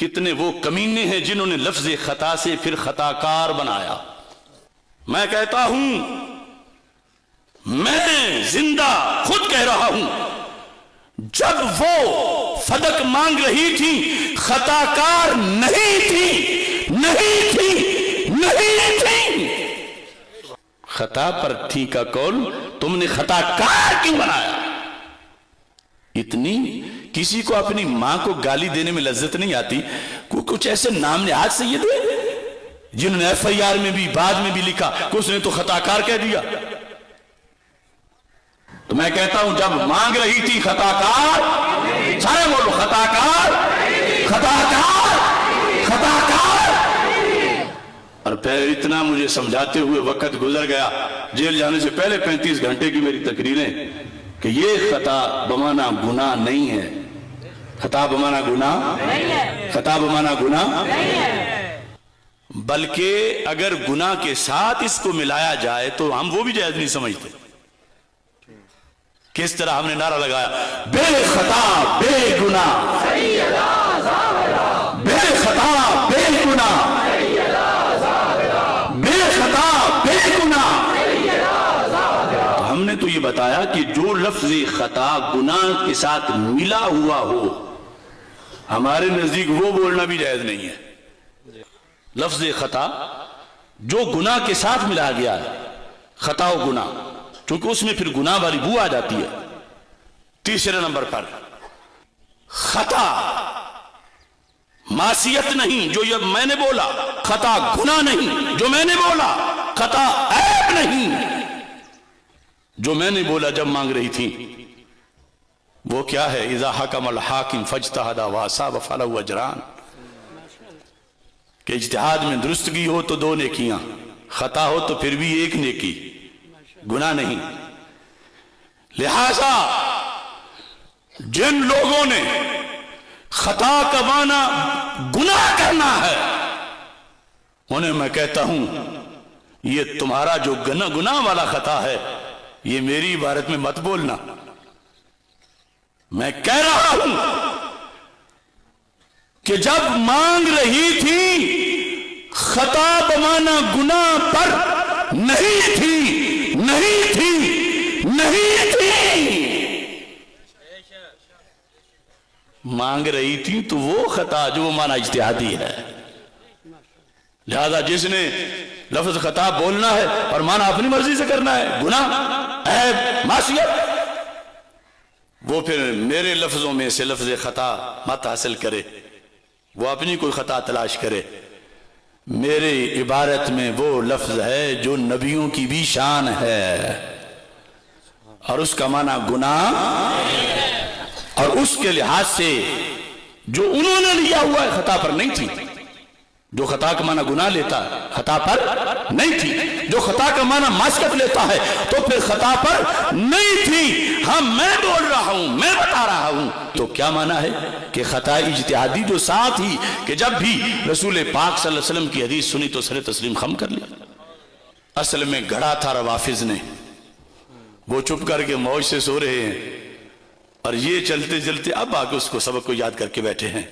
کتنے وہ کمینے ہیں جنہوں نے لفظ خطا سے پھر خطا کار بنایا۔ میں کہتا ہوں، میں زندہ خود کہہ رہا ہوں، جب وہ فدق مانگ رہی تھی خطا کار نہیں تھی، نہیں تھی، نہیں تھی۔ خطا پر تھی کا قول تم نے خطا کار کیوں بنایا؟ اتنی کسی کو اپنی ماں کو گالی دینے میں لذت نہیں آتی؟ کچھ ایسے نام نہاد سید ہوئے جنہوں نے ایف آئی آر میں بھی بعد میں بھی لکھا کہ اس نے تو خطا کار کہہ دیا۔ تو میں کہتا ہوں، جب مانگ رہی تھی خطا کار، سارے بولو خطا کار، خطا کار، خطا کار۔ اور پھر اتنا مجھے سمجھاتے ہوئے وقت گزر گیا، جیل جانے سے پہلے 35 گھنٹے کی میری تقریریں، کہ یہ خطا بمانا گناہ نہیں ہے۔ خطا بمانا گناہ نہیں ہے، خطا بمانا گناہ نہیں ہے، بلکہ اگر گناہ کے ساتھ اس کو ملایا جائے تو ہم وہ بھی جائز نہیں سمجھتے۔ کس طرح ہم نے نعرہ لگایا، بے خطا بے گناہ، بے خطا بے گناہ، بے خطا بے گناہ۔ ہم نے تو یہ بتایا کہ جو لفظ خطا گناہ کے ساتھ ملا ہوا ہو، ہمارے نزدیک وہ بولنا بھی جائز نہیں ہے۔ لفظ خطا جو گناہ کے ساتھ ملا گیا ہے، خطا و گناہ، چونکہ اس میں پھر گناہ والی بو آ جاتی ہے۔ تیسرے نمبر پر خطا معصیت نہیں جو یہ میں نے بولا، خطا گناہ نہیں جو میں نے بولا، خطا عیب نہیں جو میں نے بولا جب مانگ رہی تھی۔ وہ کیا ہے؟ اذا حکم الحاکم فاجتہد واصاب فلہ اجران، کہ اجتہاد میں درستگی ہو تو 2 نیکیاں، خطا ہو تو پھر بھی 1 نیکی، گناہ نہیں۔ لہذا جن لوگوں نے خطا کا معنی گناہ کرنا ہے، انہیں میں کہتا ہوں، یہ تمہارا جو گناہ والا خطا ہے، یہ میری عبارت میں مت بولنا۔ میں کہہ رہا ہوں کہ جب مانگ رہی تھی خطا بمانا گناہ پر نہیں تھی، نہیں تھی، نہیں تھی، مانگ رہی تھی تو وہ خطا جو وہ معنی اجتہادی ہے۔ لہذا جس نے لفظ خطا بولنا ہے اور معنی اپنی مرضی سے کرنا ہے، گناہ، عیب، معصیت، وہ پھر میرے لفظوں میں سے لفظ خطا مت حاصل کرے، وہ اپنی کوئی خطا تلاش کرے۔ میرے عبارت میں وہ لفظ ہے جو نبیوں کی بھی شان ہے، اور اس کا معنی گناہ، اور اس کے لحاظ سے جو انہوں نے لیا ہوا ہے خطا پر نہیں تھی۔ جو خطا کا معنی گناہ لیتا ہے خطا پر نہیں تھی، جو خطا کا معنی معصیت لیتا ہے تو پھر خطا پر نہیں تھی۔ ہاں میں بول رہا ہوں، میں بتا رہا ہوں، تو کیا معنی ہے کہ خطا اجتہادی جو ساتھ ہی کہ جب بھی رسول پاک صلی اللہ علیہ وسلم کی حدیث سنی تو سر تسلیم خم کر لیا۔ اصل میں گھڑا تھا روافظ نے، وہ چپ کر کے موج سے سو رہے ہیں، اور یہ چلتے چلتے اب آگے اس کو سبق کو یاد کر کے بیٹھے ہیں۔